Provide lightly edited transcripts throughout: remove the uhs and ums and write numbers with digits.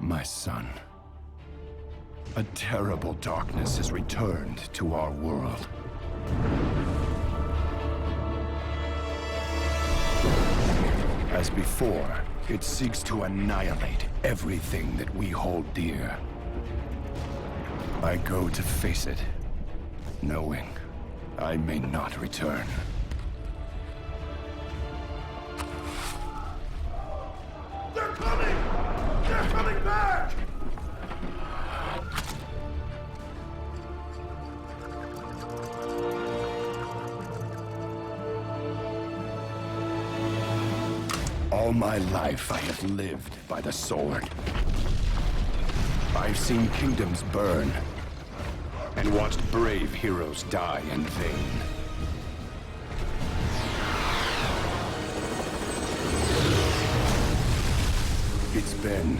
My son, a terrible darkness has returned to our world. As before, it seeks to annihilate everything that we hold dear. I go to face it, knowing I may not return. They're coming! They're coming back! All my life I have lived by the sword. I've seen kingdoms burn, and watched brave heroes die in vain. It's been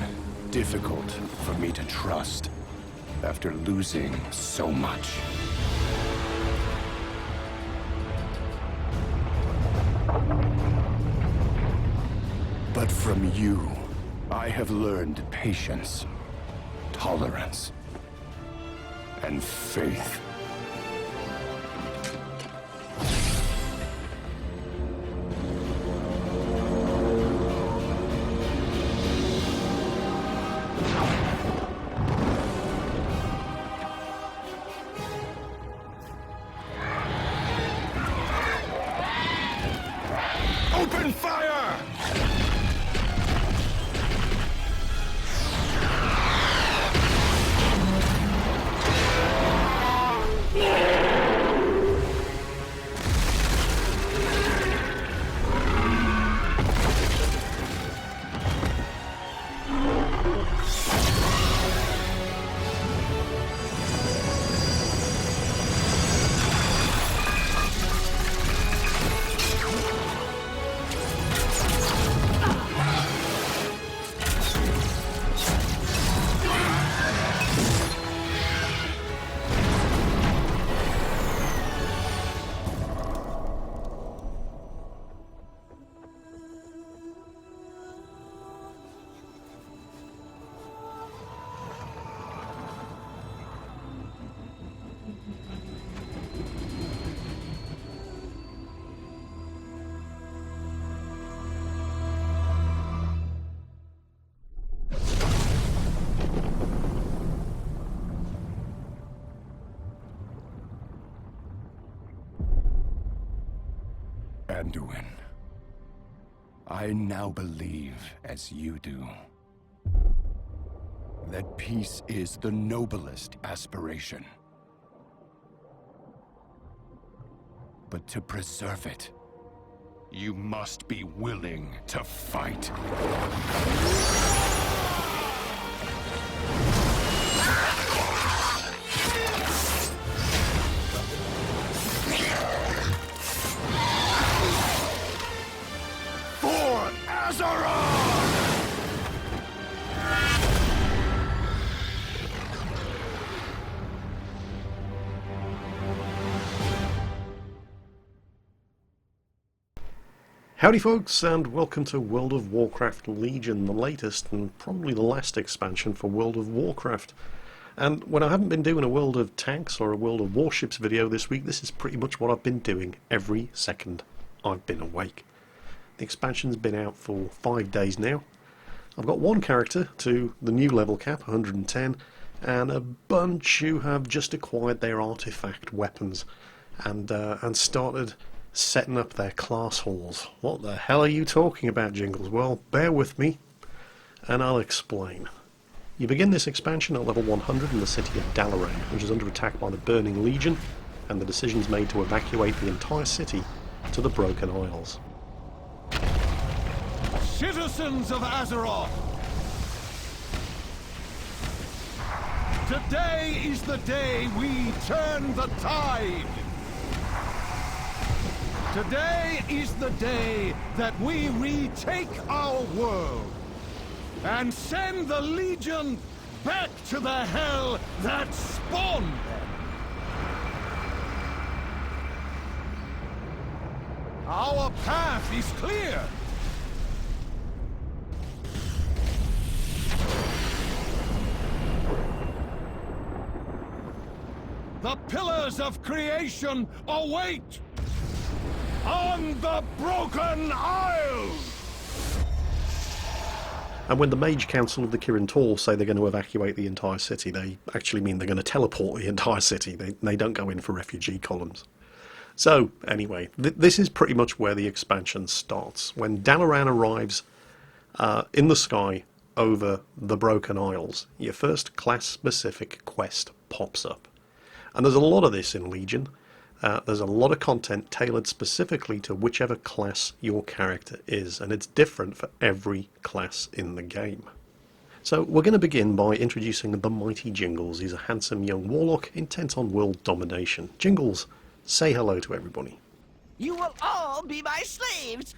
difficult for me to trust after losing so much. But from you, I have learned patience, tolerance, and faith. Open fire! Anduin, I now believe, as you do, that peace is the noblest aspiration. But to preserve it, you must be willing to fight. Howdy folks, and welcome to World of Warcraft Legion, the latest and probably the last expansion for World of Warcraft. And when I haven't been doing a World of Tanks or a World of Warships video this week, this is pretty much what I've been doing every second I've been awake. The expansion's been out for 5 days now. I've got one character to the new level cap, 110, and a bunch who have just acquired their artifact weapons and started setting up their class halls. What the hell are you talking about, Jingles? Well, bear with me and I'll explain. You begin this expansion at level 100 in the city of Dalaran, which is under attack by the Burning Legion, and the decision's made to evacuate the entire city to the Broken Isles. Citizens of Azeroth! Today is the day we turn the tide! Today is the day that we retake our world and send the Legion back to the hell that spawned them. Our path is clear. the pillars of creation await on the Broken Isles! And when the Mage Council of the Kirin Tor say they're going to evacuate the entire city, they actually mean they're going to teleport the entire city. They don't go in for refugee columns. So, anyway, this is pretty much where the expansion starts. When Dalaran arrives in the sky over the Broken Isles, your first class-specific quest pops up. And there's a lot of this in Legion. There's a lot of content tailored specifically to whichever class your character is, and it's different for every class in the game. So we're going to begin by introducing the Mighty Jingles. He's a handsome young warlock intent on world domination. Jingles, say hello to everybody. You will all be my slaves!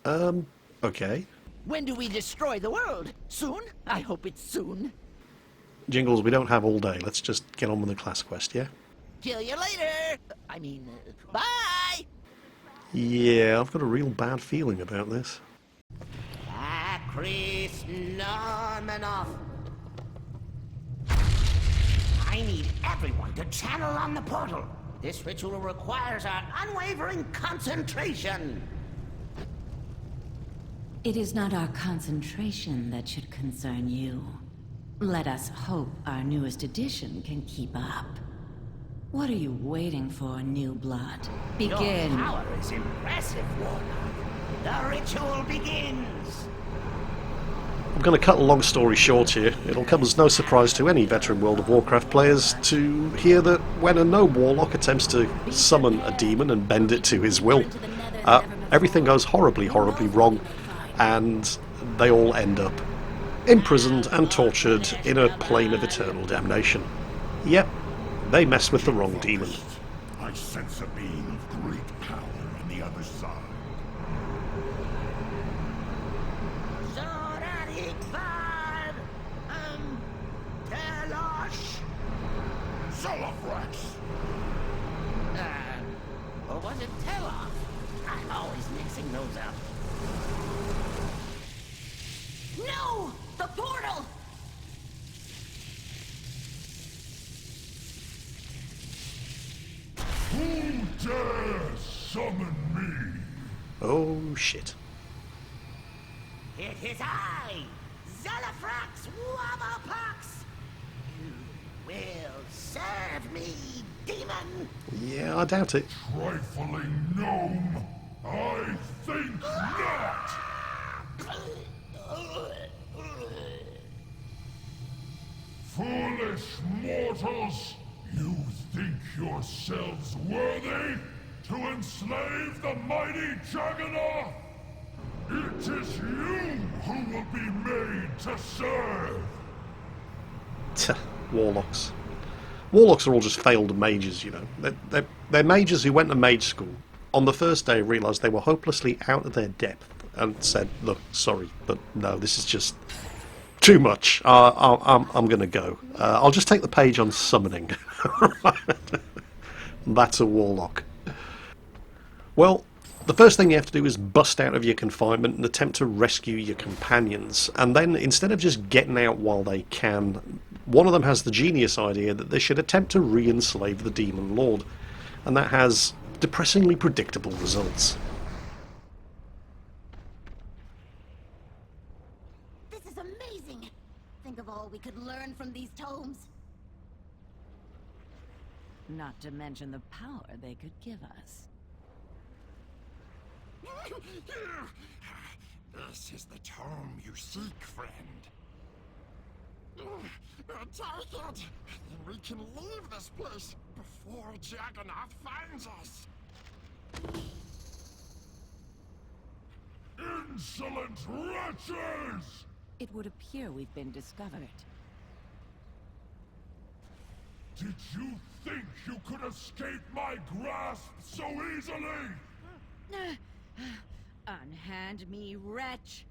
Hi. Okay. When do we destroy the world? Soon? I hope it's soon. Jingles, we don't have all day. Let's just get on with the class quest, yeah? Kill you later! Bye! Yeah, I've got a real bad feeling about this. Chris Normanoff. I need everyone to channel on the portal. This ritual requires our unwavering concentration. It is not our concentration that should concern you. Let us hope our newest edition can keep up. What are you waiting for, new blood? Begin. Your power is impressive, Warlock. The ritual begins. I'm going to cut a long story short here. It'll come as no surprise to any veteran World of Warcraft players to hear that when a noble warlock attempts to summon a demon and bend it to his will, everything goes horribly, horribly wrong, and they all end up imprisoned and tortured in a plane of eternal damnation. Yep, they mess with the wrong demon. I sense a being of great power on the other side. Or was it Teloff? I'm always mixing those up. No! The portal! Who dares summon me? Oh, shit. It is I, Zelafrax Wobberpox. You will serve me, demon. Yeah, I doubt it. Trifling gnome, I think not! Foolish mortals, you think yourselves worthy to enslave the mighty Juggernaut? It is you who will be made to serve! Warlocks. Warlocks are all just failed mages, you know. They're mages who went to mage school. On the first day realised they were hopelessly out of their depth and said, look, sorry, but no, this is just too much. I'm going to go. I'll just take the page on summoning. That's a warlock. Well, the first thing you have to do is bust out of your confinement and attempt to rescue your companions. And then, instead of just getting out while they can, one of them has the genius idea that they should attempt to re-enslave the Demon Lord. And that has depressingly predictable results. This is amazing! Think of all we could learn from these tomes. Not to mention the power they could give us. This is the tome you seek, friend. Take it! We can leave this place before Juggernaut finds us! Insolent wretches! It would appear we've been discovered. Did you think you could escape my grasp so easily? Unhand me, wretch!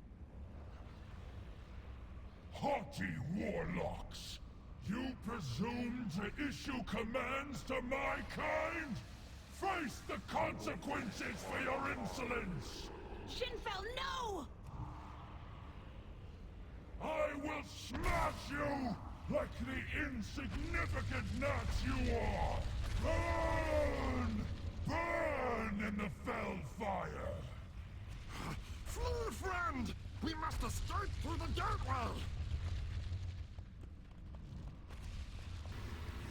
Haughty warlocks! You presume to issue commands to my kind? Face the consequences for your insolence! Shinfel, no! I will smash you like the insignificant nuts you are! Burn! Burn in the fell fire! Flee, friend! We must escape through the gateway!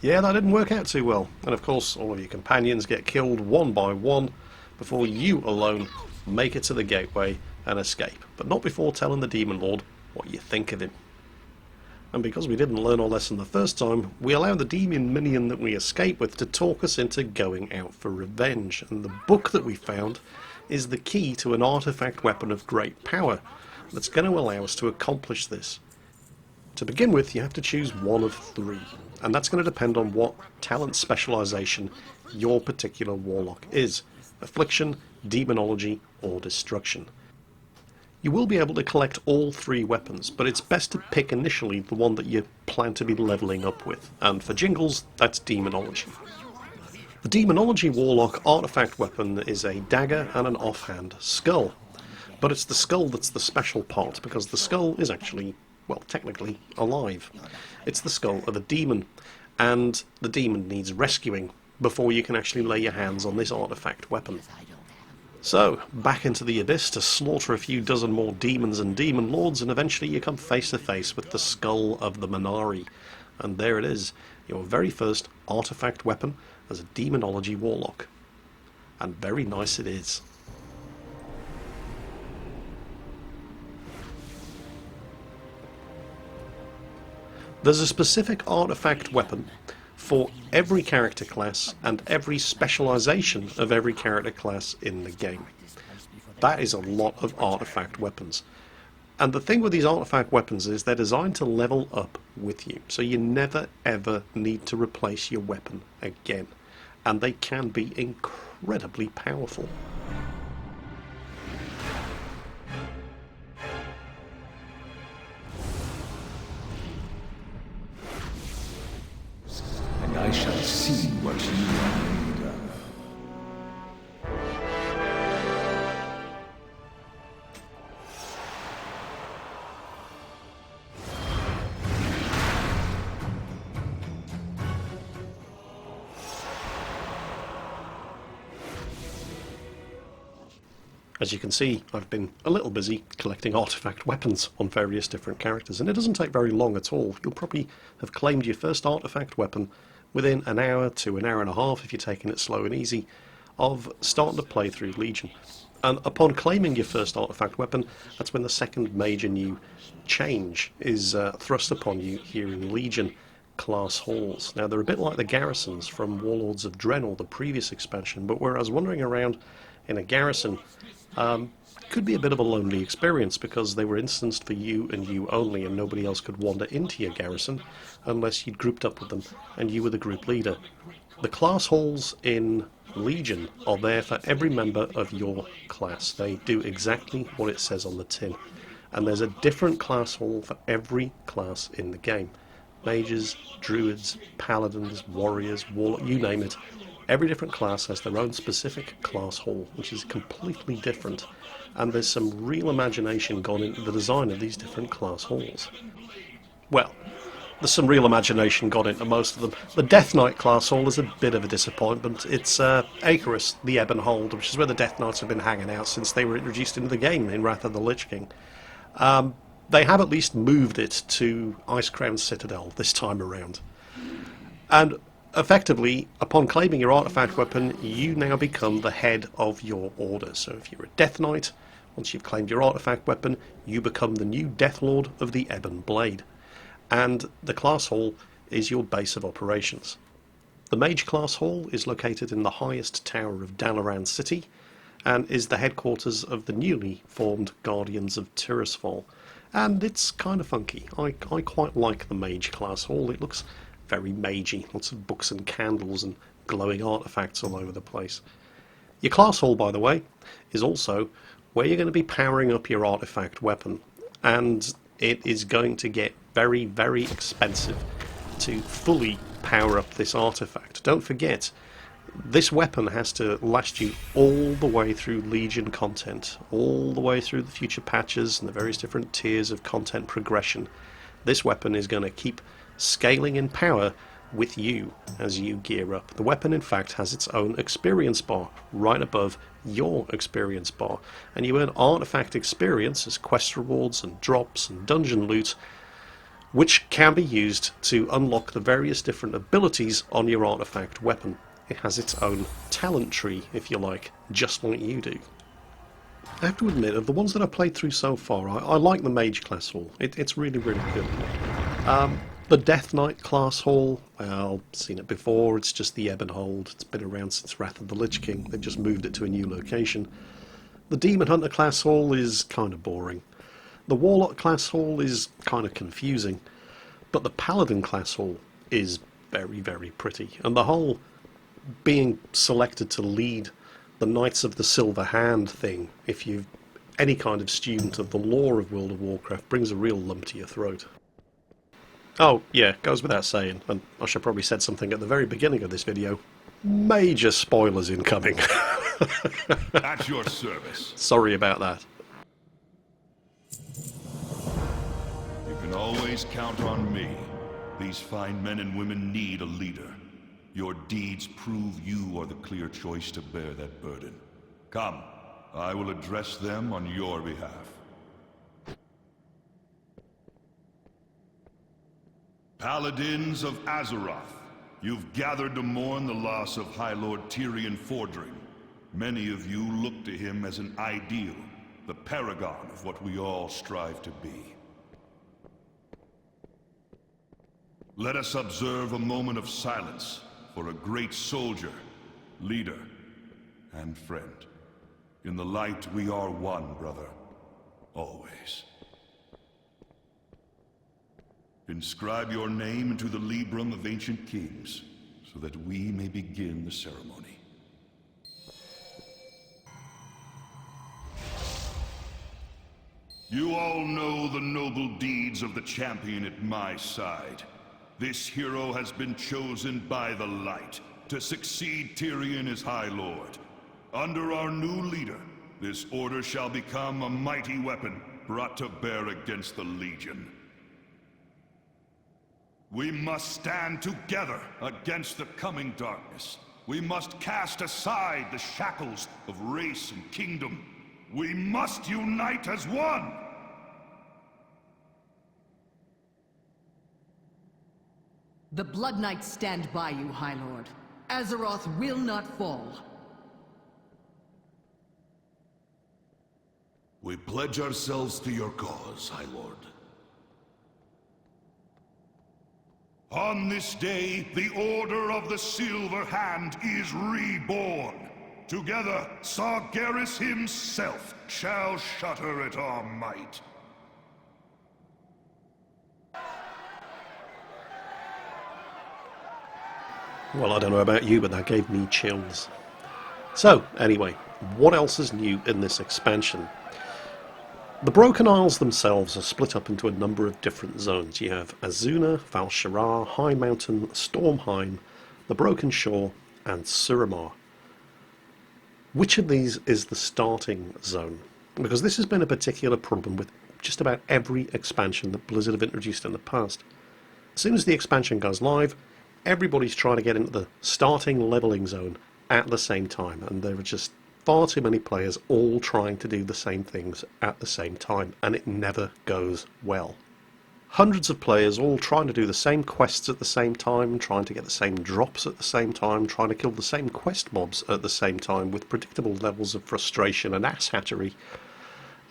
Yeah, that didn't work out too well. And of course, all of your companions get killed one by one before you alone make it to the gateway and escape. But not before telling the Demon Lord what you think of him. And because we didn't learn our lesson the first time, we allow the demon minion that we escape with to talk us into going out for revenge. And the book that we found is the key to an artifact weapon of great power that's going to allow us to accomplish this. To begin with, you have to choose one of three, and that's going to depend on what talent specialization your particular warlock is: affliction, demonology, or destruction. You will be able to collect all three weapons, but it's best to pick initially the one that you plan to be leveling up with, and for Jingles, that's demonology. The demonology warlock artifact weapon is a dagger and an offhand skull, but it's the skull that's the special part, because the skull is actually, well, technically alive. It's the skull of a demon, and the demon needs rescuing before you can actually lay your hands on this artifact weapon. So, back into the abyss to slaughter a few dozen more demons and demon lords, and eventually you come face to face with the skull of the Manari. And there it is, your very first artifact weapon as a demonology warlock. And very nice it is. There's a specific artifact weapon for every character class and every specialization of every character class in the game. That is a lot of artifact weapons. And the thing with these artifact weapons is they're designed to level up with you, so you never ever need to replace your weapon again. And they can be incredibly powerful. And I shall see what you are made of. As you can see, I've been a little busy collecting artifact weapons on various different characters, and it doesn't take very long at all. You'll probably have claimed your first artifact weapon within an hour to an hour and a half, if you're taking it slow and easy, of starting to play through Legion. And upon claiming your first artifact weapon, that's when the second major new change is thrust upon you here in Legion class halls. Now, they're a bit like the garrisons from Warlords of Draenor, the previous expansion, but whereas wandering around in a garrison could be a bit of a lonely experience, because they were instanced for you and you only, and nobody else could wander into your garrison unless you'd grouped up with them and you were the group leader. The class halls in Legion are there for every member of your class. They do exactly what it says on the tin, and there's a different class hall for every class in the game. Mages, druids, paladins, warriors, warlocks, you name it. Every different class has their own specific class hall, which is completely different, and there's some real imagination gone into the design of these different class halls. Well, there's some real imagination gone into most of them. The Death Knight class hall is a bit of a disappointment. It's Akerus, the Ebon Hold, which is where the Death Knights have been hanging out since they were introduced into the game in Wrath of the Lich King. They have at least moved it to Icecrown Citadel this time around. And effectively, upon claiming your artifact weapon, you now become the head of your order. So if you're a Death Knight, once you've claimed your artifact weapon, you become the new Death Lord of the Ebon Blade. And the class hall is your base of operations. The Mage class hall is located in the highest tower of Dalaran City, and is the headquarters of the newly formed Guardians of Tirisfal. And it's kind of funky. I quite like the Mage class hall. It looks very magey, lots of books and candles and glowing artifacts all over the place. Your class hall, by the way, is also where you're going to be powering up your artifact weapon, and it is going to get very, very expensive to fully power up this artifact. Don't forget, this weapon has to last you all the way through Legion content, all the way through the future patches and the various different tiers of content progression. This weapon is going to keep scaling in power with you as you gear up. The weapon in fact has its own experience bar right above your experience bar, and you earn artifact experience as quest rewards and drops and dungeon loot, which can be used to unlock the various different abilities on your artifact weapon. It has its own talent tree, if you like, just like you do. I have to admit, of the ones that I've played through so far, I like the Mage class hall. It's really, really good. The Death Knight class hall, well, I've seen it before, it's just the Ebb and Hold. It's been around since Wrath of the Lich King. They've just moved it to a new location. The Demon Hunter class hall is kind of boring. The Warlock class hall is kind of confusing. But the Paladin class hall is very, very pretty. And the whole being selected to lead the Knights of the Silver Hand thing, if you're any kind of student of the lore of World of Warcraft, brings a real lump to your throat. Oh, yeah, goes without saying, and I should probably said something at the very beginning of this video. Major spoilers incoming. At your service. Sorry about that. You can always count on me. These fine men and women need a leader. Your deeds prove you are the clear choice to bear that burden. Come, I will address them on your behalf. Paladins of Azeroth, you've gathered to mourn the loss of High Lord Tyrion Fordring. Many of you look to him as an ideal, the paragon of what we all strive to be. Let us observe a moment of silence for a great soldier, leader, and friend. In the light we are one, brother. Always. Inscribe your name into the Librum of Ancient Kings, so that we may begin the ceremony. You all know the noble deeds of the champion at my side. This hero has been chosen by the light to succeed Tyrion as High Lord. Under our new leader, this order shall become a mighty weapon brought to bear against the Legion. We must stand together against the coming darkness. We must cast aside the shackles of race and kingdom. We must unite as one! The Blood Knights stand by you, High Lord. Azeroth will not fall. We pledge ourselves to your cause, High Lord. On this day, the Order of the Silver Hand is reborn. Together, Sargeras himself shall shudder at our might. Well, I don't know about you, but that gave me chills. So, anyway, what else is new in this expansion? The Broken Isles themselves are split up into a number of different zones. You have Azuna, Val'sharah, High Mountain, Stormheim, the Broken Shore, and Suramar. Which of these is the starting zone? Because this has been a particular problem with just about every expansion that Blizzard have introduced in the past. As soon as the expansion goes live, everybody's trying to get into the starting leveling zone at the same time, and there are just far too many players all trying to do the same things at the same time, and it never goes well. Hundreds of players all trying to do the same quests at the same time, trying to get the same drops at the same time, trying to kill the same quest mobs at the same time, with predictable levels of frustration and asshattery,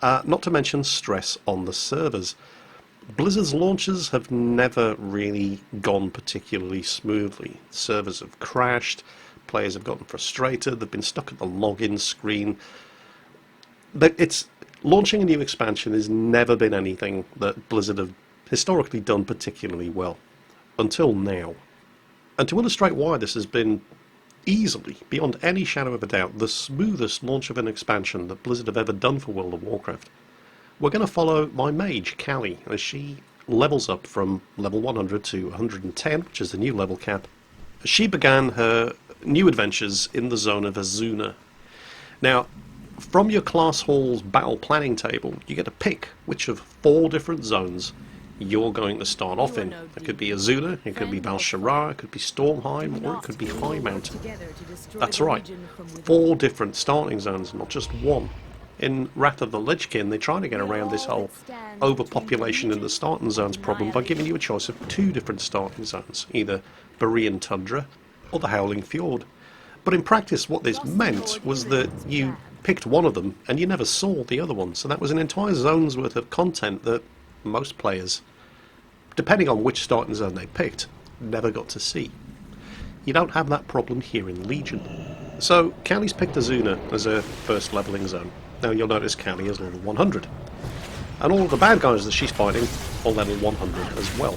not to mention stress on the servers. Blizzard's launches have never really gone particularly smoothly. Servers have crashed, players have gotten frustrated, they've been stuck at the login screen. Launching a new expansion has never been anything that Blizzard have historically done particularly well, until now. And to illustrate why this has been easily, beyond any shadow of a doubt, the smoothest launch of an expansion that Blizzard have ever done for World of Warcraft, we're going to follow my mage, Callie, as she levels up from level 100 to 110, which is the new level cap. She began her new adventures in the zone of Azuna. Now, from your class hall's battle planning table, you get to pick which of 4 different zones you're going to start off in. It could be Azula, it could be Val-Shara, it could be Stormheim, or it could be High Mountain. That's right, 4 different starting zones, not just one. In Wrath of the Lich King, they try to get around this whole overpopulation in the starting zones problem by giving you a choice of 2 different starting zones, either Borean Tundra or the Howling Fjord. But in practice, what this meant was that you picked one of them and you never saw the other one, so that was an entire zone's worth of content that most players, depending on which starting zone they picked, never got to see. You don't have that problem here in Legion. So Callie's picked Azuna as her first leveling zone. Now you'll notice Callie is level 100. And all of the bad guys that she's fighting are level 100 as well.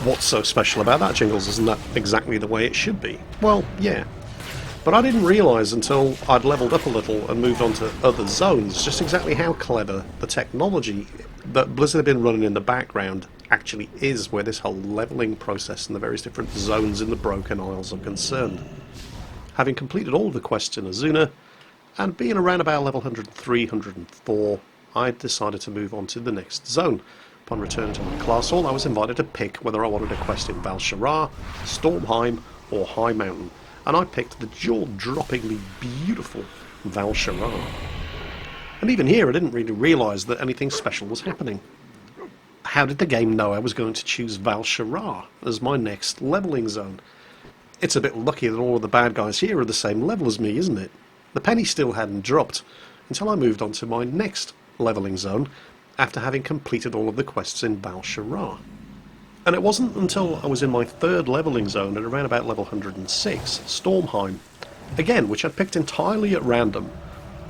What's so special about that, Jingles? Isn't that exactly the way it should be? Well, yeah. But I didn't realise until I'd levelled up a little and moved on to other zones just exactly how clever the technology that Blizzard have been running in the background actually is, where this whole levelling process and the various different zones in the Broken Isles are concerned. Having completed all of the quests in Azuna, and being around about level 103, 104, I decided to move on to the next zone. Upon returning to my class hall, I was invited to pick whether I wanted a quest in Val-Shara, Stormheim, or High Mountain, and I picked the jaw-droppingly beautiful Val-Shara. And even here, I didn't really realise that anything special was happening. How did the game know I was going to choose Val-Shara as my next levelling zone? It's a bit lucky that all of the bad guys here are the same level as me, isn't it? The penny still hadn't dropped until I moved on to my next levelling zone after having completed all of the quests in Val-Shara. And it wasn't until I was in my 3rd levelling zone at around about level 106, Stormheim, again which I'd picked entirely at random,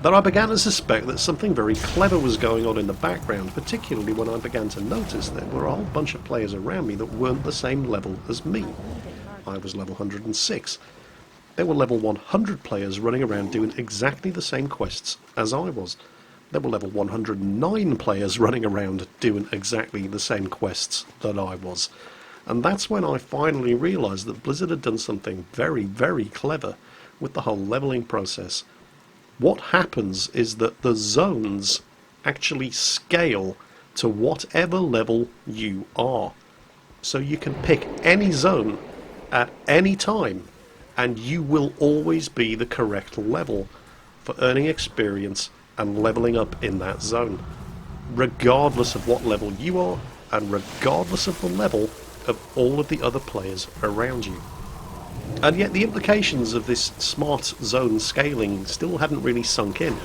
that I began to suspect that something very clever was going on in the background, particularly when I began to notice there were a whole bunch of players around me that weren't the same level as me. I was level 106. There were level 100 players running around doing exactly the same quests as I was. There were level 109 players running around doing exactly the same quests that I was. And that's when I finally realised that Blizzard had done something very, very clever with the whole levelling process. What happens is that the zones actually scale to whatever level you are. So you can pick any zone at any time, and you will always be the correct level for earning experience and levelling up in that zone, regardless of what level you are, and regardless of the level of all of the other players around you. And yet the implications of this smart zone scaling still hadn't really sunk in,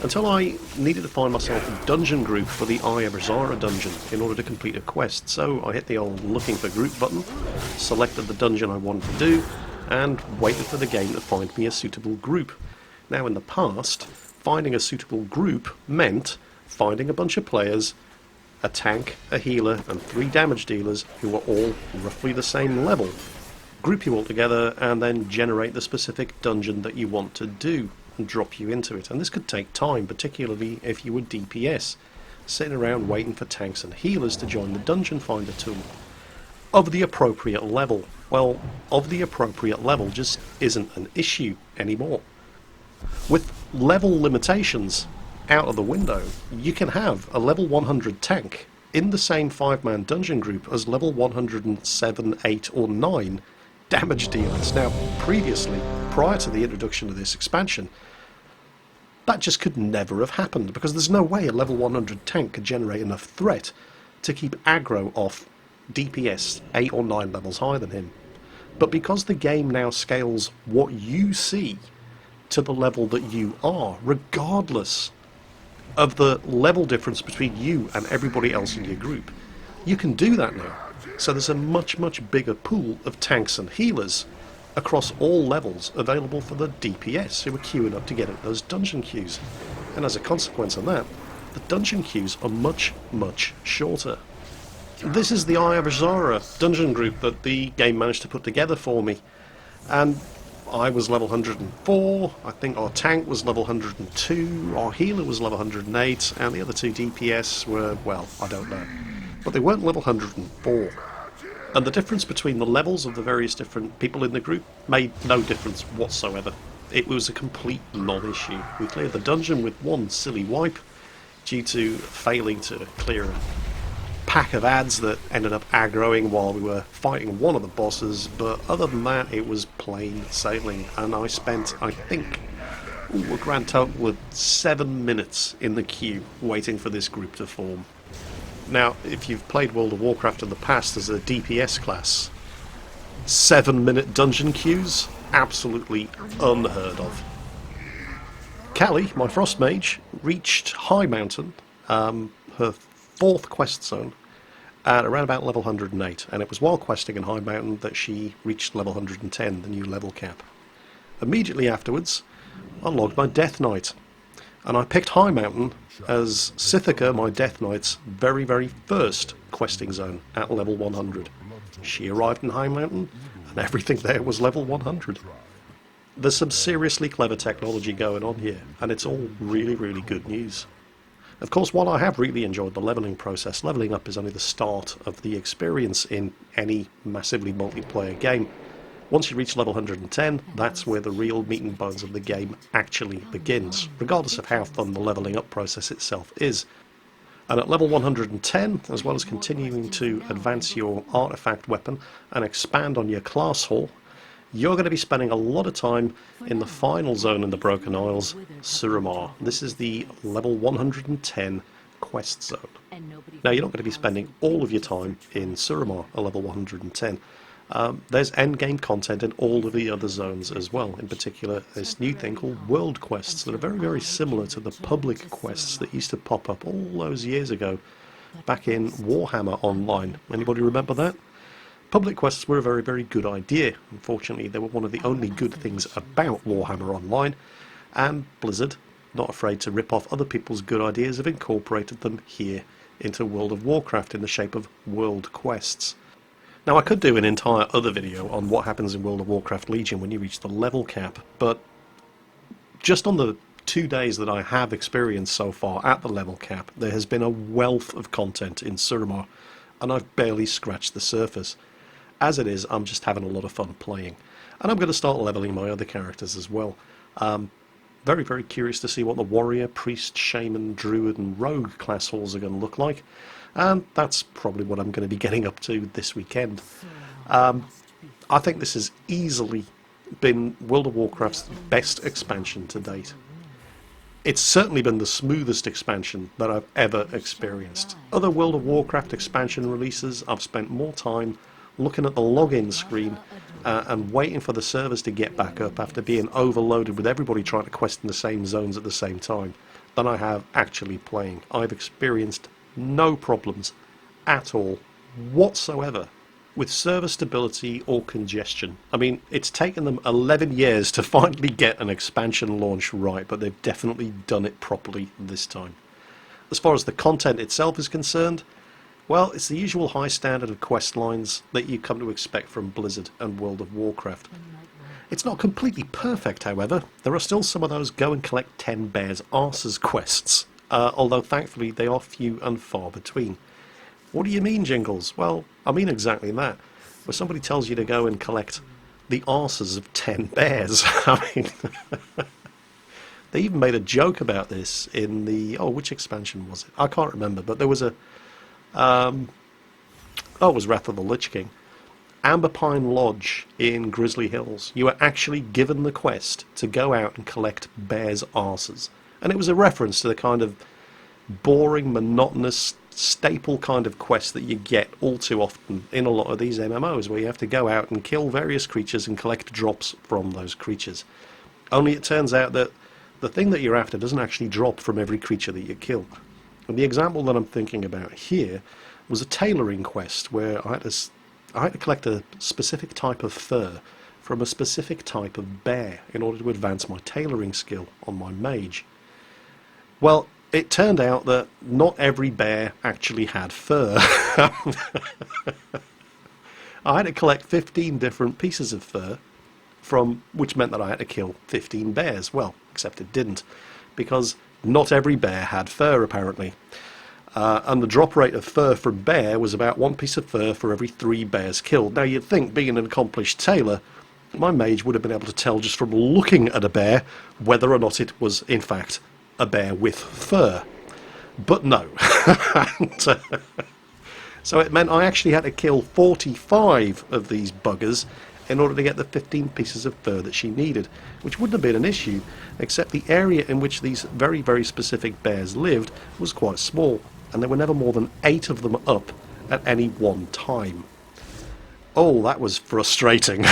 until I needed to find myself a dungeon group for the Eye of Azara dungeon in order to complete a quest. So I hit the old looking for group button, selected the dungeon I wanted to do, and waited for the game to find me a suitable group. Now in the past, finding a suitable group meant finding a bunch of players, a tank, a healer, and 3 damage dealers who were all roughly the same level. Group you all together and then generate the specific dungeon that you want to do and drop you into it. And this could take time, particularly if you were DPS, sitting around waiting for tanks and healers to join the dungeon finder tool. Of the appropriate level. Well, of the appropriate level just isn't an issue anymore. With level limitations out of the window, you can have a level 100 tank in the same 5-man dungeon group as level 107, 8 or 9 damage dealers. Now, previously, prior to the introduction of this expansion, that just could never have happened, because there's no way a level 100 tank could generate enough threat to keep aggro off DPS 8 or 9 levels higher than him. But because the game now scales what you see to the level that you are, regardless of the level difference between you and everybody else in your group, you can do that now. So there's a much, much bigger pool of tanks and healers across all levels available for the DPS who are queuing up to get at those dungeon queues. And as a consequence of that, the dungeon queues are much, much shorter. This is the Eye of Azara dungeon group that the game managed to put together for me. And I was level 104, I think our tank was level 102, our healer was level 108, and the other 2 DPS were, well, I don't know. But they weren't level 104. And the difference between the levels of the various different people in the group made no difference whatsoever. It was a complete non-issue. We cleared the dungeon with one silly wipe due to failing to clear pack of ads that ended up aggroing while we were fighting one of the bosses, but other than that it was plain sailing, and I spent, I think, a grand total of 7 minutes in the queue waiting for this group to form. Now, if you've played World of Warcraft in the past as a DPS class, 7-minute dungeon queues, absolutely unheard of. Callie, my Frost Mage, reached High Mountain, her 4th quest zone, at around about level 108, and it was while questing in High Mountain that she reached level 110, the new level cap. Immediately afterwards, I logged my Death Knight, and I picked High Mountain as Sithika, my Death Knight's very, very first questing zone at level 100. She arrived in High Mountain, and everything there was level 100. There's some seriously clever technology going on here, and it's all really, really good news. Of course, while I have really enjoyed the leveling process, leveling up is only the start of the experience in any massively multiplayer game. Once you reach level 110, that's where the real meat and bones of the game actually begins, regardless of how fun the leveling up process itself is. And at level 110, as well as continuing to advance your artifact weapon and expand on your class hall, you're going to be spending a lot of time in the final zone in the Broken Isles, Suramar. This is the level 110 quest zone. Now, you're not going to be spending all of your time in Suramar at level 110. There's endgame content in all of the other zones as well, in particular this new thing called world quests that are very, very similar to the public quests that used to pop up all those years ago back in Warhammer Online. Anybody remember that? Public quests were a very, very good idea. Unfortunately, they were one of the only good things about Warhammer Online, and Blizzard, not afraid to rip off other people's good ideas, have incorporated them here into World of Warcraft in the shape of world quests. Now, I could do an entire other video on what happens in World of Warcraft Legion when you reach the level cap, but just on the 2 days that I have experienced so far at the level cap, there has been a wealth of content in Suramar, and I've barely scratched the surface. As it is, I'm just having a lot of fun playing, and I'm going to start leveling my other characters as well. Very, very curious to see what the warrior, priest, shaman, druid and rogue class halls are going to look like. And that's probably what I'm going to be getting up to this weekend. I think this has easily been World of Warcraft's best expansion to date. It's certainly been the smoothest expansion that I've ever experienced. Other World of Warcraft expansion releases, I've spent more time looking at the login screen and waiting for the servers to get back up after being overloaded with everybody trying to quest in the same zones at the same time than I have actually playing. I've experienced no problems at all whatsoever with server stability or congestion. I mean, it's taken them 11 years to finally get an expansion launch right, but they've definitely done it properly this time. As far as the content itself is concerned, well, it's the usual high standard of quest lines that you come to expect from Blizzard and World of Warcraft. It's not completely perfect, however. There are still some of those go and collect 10 bears' arses quests, although thankfully they are few and far between. What do you mean, Jingles? Well, I mean exactly that. Where somebody tells you to go and collect the arses of 10 bears. I mean, they even made a joke about this in the... Oh, which expansion was it? I can't remember, but there was a... it was Wrath of the Lich King. Amberpine Lodge in Grizzly Hills. You were actually given the quest to go out and collect bears' arses. And it was a reference to the kind of boring, monotonous, staple kind of quest that you get all too often in a lot of these MMOs, where you have to go out and kill various creatures and collect drops from those creatures. Only it turns out that the thing that you're after doesn't actually drop from every creature that you kill. And the example that I'm thinking about here was a tailoring quest where I had to collect a specific type of fur from a specific type of bear in order to advance my tailoring skill on my mage. Well, it turned out that not every bear actually had fur. I had to collect 15 different pieces of fur, which meant that I had to kill 15 bears. Well, except it didn't, because not every bear had fur, apparently. And the drop rate of fur from bear was about 1 piece of fur for every 3 bears killed. Now, you'd think, being an accomplished tailor, my mage would have been able to tell just from looking at a bear whether or not it was, in fact, a bear with fur. But no. So it meant I actually had to kill 45 of these buggers in order to get the 15 pieces of fur that she needed, which wouldn't have been an issue, except the area in which these very, very specific bears lived was quite small, and there were never more than 8 of them up at any one time. Oh, that was frustrating.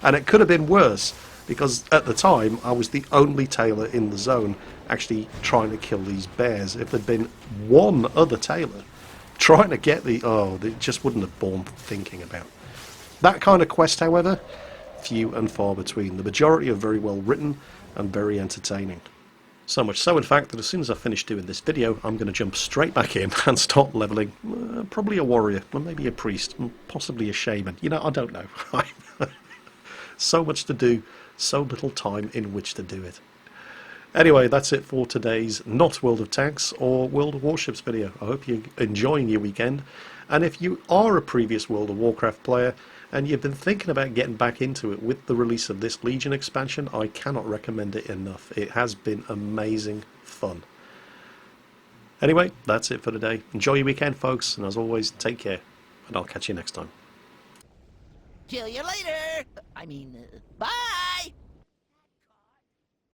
And it could have been worse, because at the time I was the only tailor in the zone actually trying to kill these bears. If there'd been one other tailor trying to get it just wouldn't have borne thinking about. That kind of quest, however, few and far between. The majority are very well written and very entertaining. So much so, in fact, that as soon as I finish doing this video, I'm going to jump straight back in and start leveling probably a warrior, or maybe a priest, possibly a shaman. You know, I don't know. So much to do, so little time in which to do it. Anyway, that's it for today's not World of Tanks or World of Warships video. I hope you're enjoying your weekend. And if you are a previous World of Warcraft player and you've been thinking about getting back into it with the release of this Legion expansion, I cannot recommend it enough. It has been amazing fun. Anyway, that's it for today. Enjoy your weekend, folks, and as always, take care, and I'll catch you next time. Kill you later. Bye.